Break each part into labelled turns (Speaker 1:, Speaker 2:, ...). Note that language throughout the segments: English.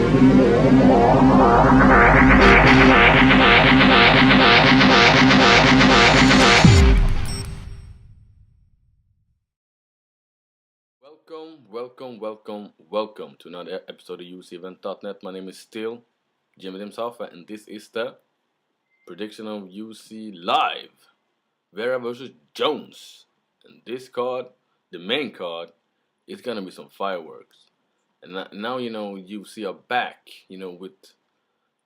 Speaker 1: Welcome to another episode of UFCEvent.net. My name is still Jimmy himself, and this is the prediction of UFC Live. Vera versus Jones. And this card, the main card, is gonna be some fireworks. And now UFC are back, with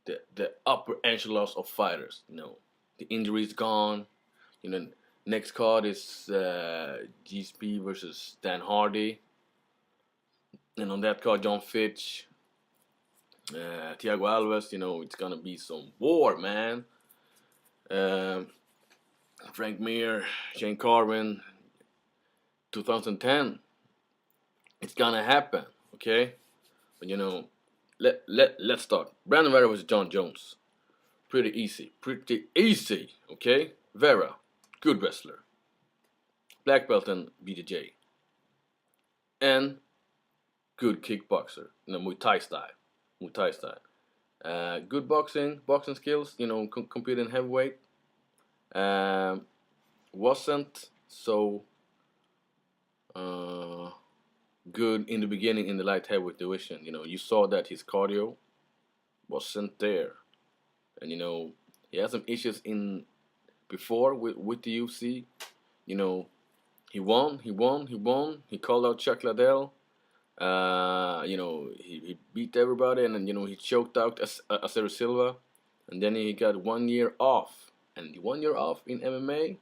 Speaker 1: the upper echelons of fighters. The injuries gone. Next card is GSP versus Dan Hardy. And on that card, John Fitch, Thiago Alves, it's gonna be some war, man. Frank Mir, Shane Carwin, 2010. It's gonna happen, okay? But let's start. Brandon Vera versus John Jones. Pretty easy, okay? Vera, good wrestler. Black belt in BJJ. And good kickboxer, Muay Thai style. Good boxing skills, competing heavyweight. Wasn't so good in the beginning in the light heavyweight division. You saw that his cardio wasn't there, and he had some issues in before with the UFC. He won. He called out Chuck Liddell. He beat everybody, and then he choked out Acero Silva, and then he got 1 year off. And 1 year off in MMA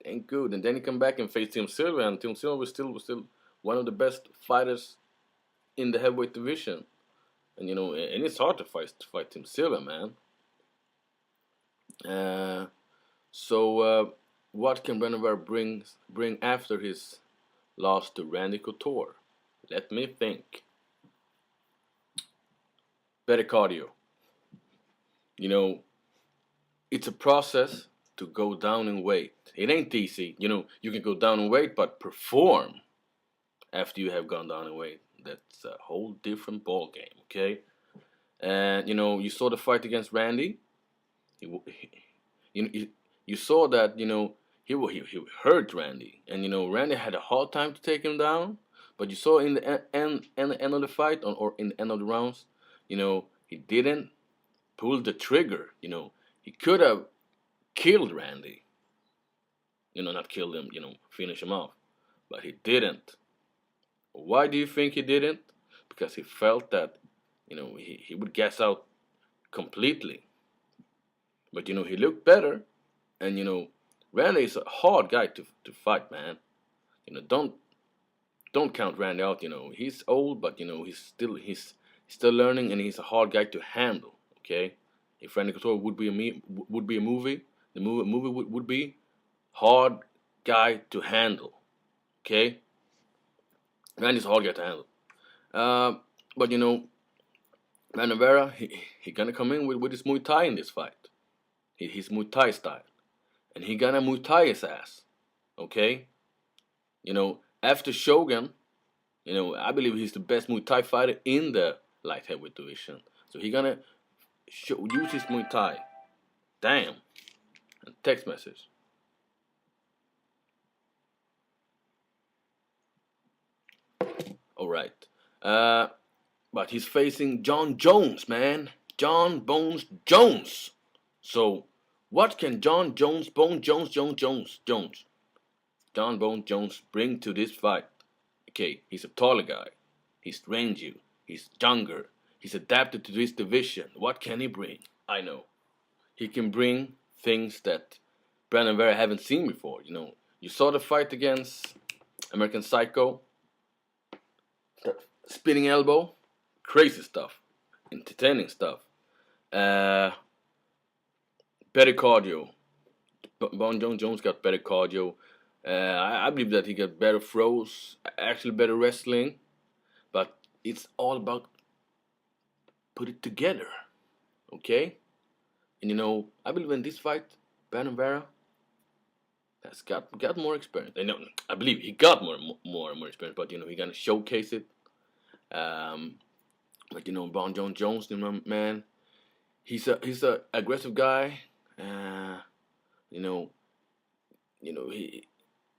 Speaker 1: ain't good. And then he come back and faced Tim Silva, and Tim Silva was still one of the best fighters in the heavyweight division. And and it's hard to fight Tim Silva, man. So what can Brandon Vera bring after his loss to Randy Couture? Let me think. Better cardio. It's a process to go down in weight. It ain't easy. You can go down in weight, but perform after you have gone down in weight. That's a whole different ball game, okay? And, you saw the fight against Randy. You saw that, he hurt Randy. And, Randy had a hard time to take him down. But you saw in the end of the fight, or in the end of the rounds, he didn't pull the trigger. He could have killed Randy. Not killed him, finish him off. But he didn't. Why do you think he didn't? Because he felt that, he would gas out completely. But, he looked better. And, Randy is a hard guy to fight, man. Don't count Randy out. He's old, but he's still learning, and he's a hard guy to handle. Okay, if Randy Couture would be a movie, the movie would be hard guy to handle. Okay, Randy's a hard guy to handle. But Brandon Vera, he gonna come in with his Muay Thai in this fight. His Muay Thai style, and he gonna Muay Thai his ass. Okay, after Shogun, I believe he's the best Muay Thai fighter in the light heavyweight division. So he gonna use his Muay Thai. Damn. And text message. Alright. But he's facing John Jones, man. John Bones Jones. So what can John Bones Jones bring to this fight? Okay, he's a taller guy. He's rangy. He's younger. He's adapted to this division. What can he bring? I know. He can bring things that Brandon Vera haven't seen before. You saw the fight against American Psycho. The spinning elbow. Crazy stuff. Entertaining stuff. Better cardio. John Jones got better cardio. I believe that he got better throws, actually better wrestling, but it's all about put it together, okay? And I believe in this fight, Brandon Vera has got more experience. I believe he got more experience, but he gonna showcase it. But John Jones, man, he's a aggressive guy. You know,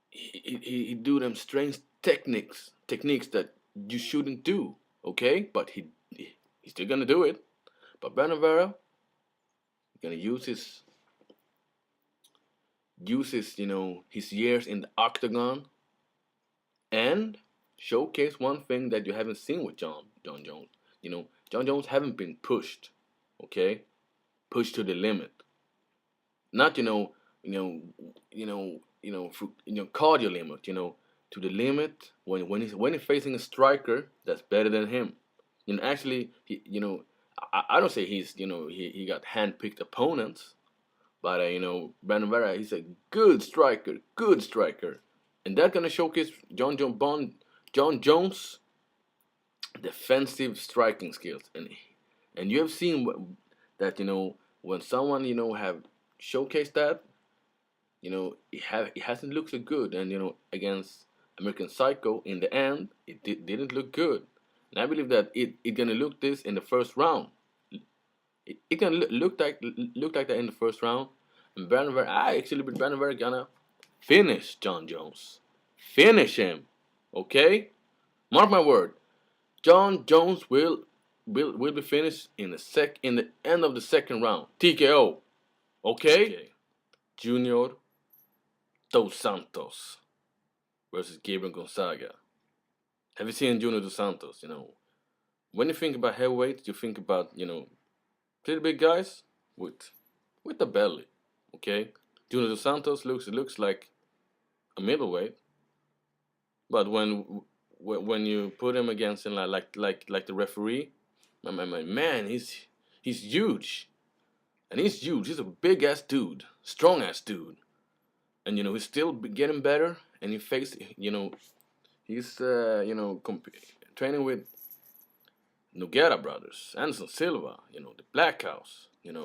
Speaker 1: he do them strange techniques that you shouldn't do. Okay, but he's still gonna do it. But Brandon Vera gonna use his his years in the octagon and showcase one thing that you haven't seen with John Jones. John Jones haven't been pushed, okay, pushed to the limit. Not cardio limit. To the limit when he's facing a striker that's better than him. Actually, I don't say he got handpicked opponents, but Brandon Vera, he's a good striker, and that's gonna showcase John Jones' defensive striking skills, and you have seen that when someone have showcased that, it hasn't looked so good, and against American Psycho in the end didn't look good, and I believe that it gonna look this in the first round. It can look like that in the first round, and I actually believe Brandon Vera gonna finish John Jones, finish him. Okay, mark my word. John Jones will be finished in the end of the second round. TKO. Okay. Junior Dos Santos versus Gabriel Gonzaga. Have you seen Junior Dos Santos? When you think about heavyweight, you think about pretty big guys with a belly. Okay, Junior Dos Santos looks like a middleweight, but when you put him against him like the referee, man, he's huge, and he's huge. He's a big ass dude, strong ass dude, and he's still getting better. And he's training with Nogueira brothers, Anderson Silva, the Black House, and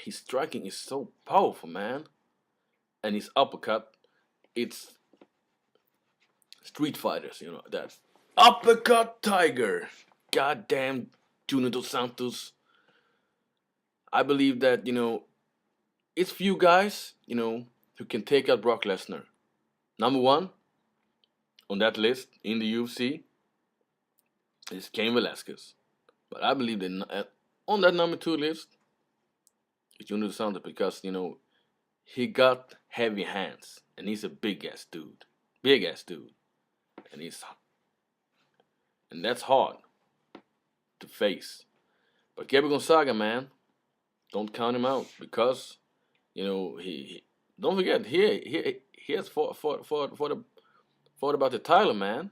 Speaker 1: his striking is so powerful, man, and his uppercut, it's Street Fighters, that uppercut tiger. Goddamn, Junior Dos Santos. I believe that it's few guys who can take out Brock Lesnar. Number one on that list in the UFC is Cain Velasquez, but I believe that on that number two list is Junior Dos Santos because he got heavy hands and he's a big ass dude, and that's hard to face. But Gabriel Gonzaga, man, don't count him out because he don't forget he has fought about the title, man.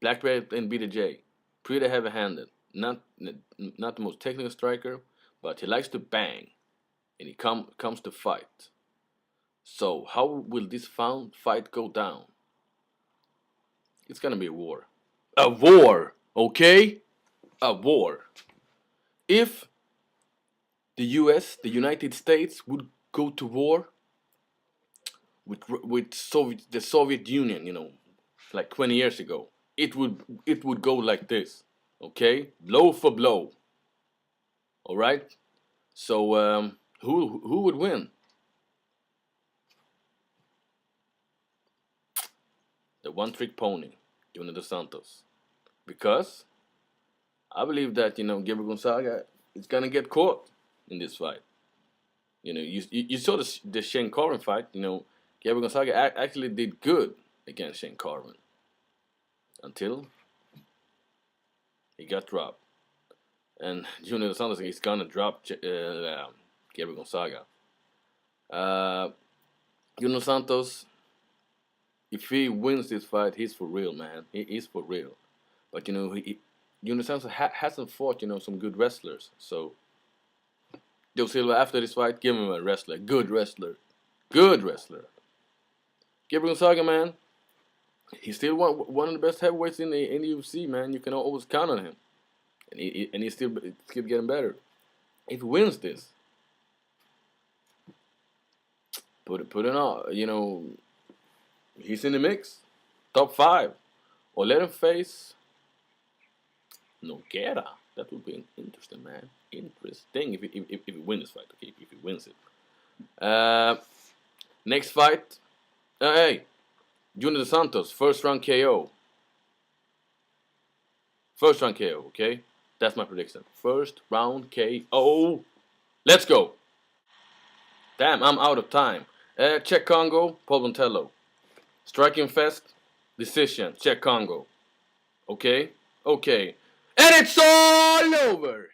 Speaker 1: Black belt in BJJ, pretty heavy-handed, not the most technical striker, but he likes to bang, and he comes to fight. So how will this fight go down? It's gonna be a war. A war, okay? A war. If the U.S., the United States, would go to war with the Soviet Union, like 20 years ago, it would go like this, okay? Blow for blow. All right. So who would win? The one-trick pony, Junior Dos Santos, because I believe that Gabriel Gonzaga is gonna get caught in this fight. You saw the Shane Carwin fight. Gabriel Gonzaga actually did good against Shane Carwin until he got dropped, and Junior Dos Santos is gonna drop Gabriel Gonzaga. Junior Dos Santos, if he wins this fight, he's for real, man. He is for real. But Junior Santos hasn't fought some good wrestlers. So Joe Silva, after this fight, give him a wrestler, good wrestler. Gabriel Gonzaga, man, he's still one of the best heavyweights in the UFC, man. You can always count on him, and he's still getting better. If he wins this, put it on, he's in the mix, top 5, or let him face Nogueira. That would be interesting, man. Interesting if he wins this fight. Okay, if he wins it. Next fight. Hey, Junior Dos Santos, first round KO. First round KO. Okay, that's my prediction. First round KO. Let's go. Damn, I'm out of time. Czech Congo, Paul Montello. Striking Fest, decision, Czech Congo. Okay? Okay. And it's all over!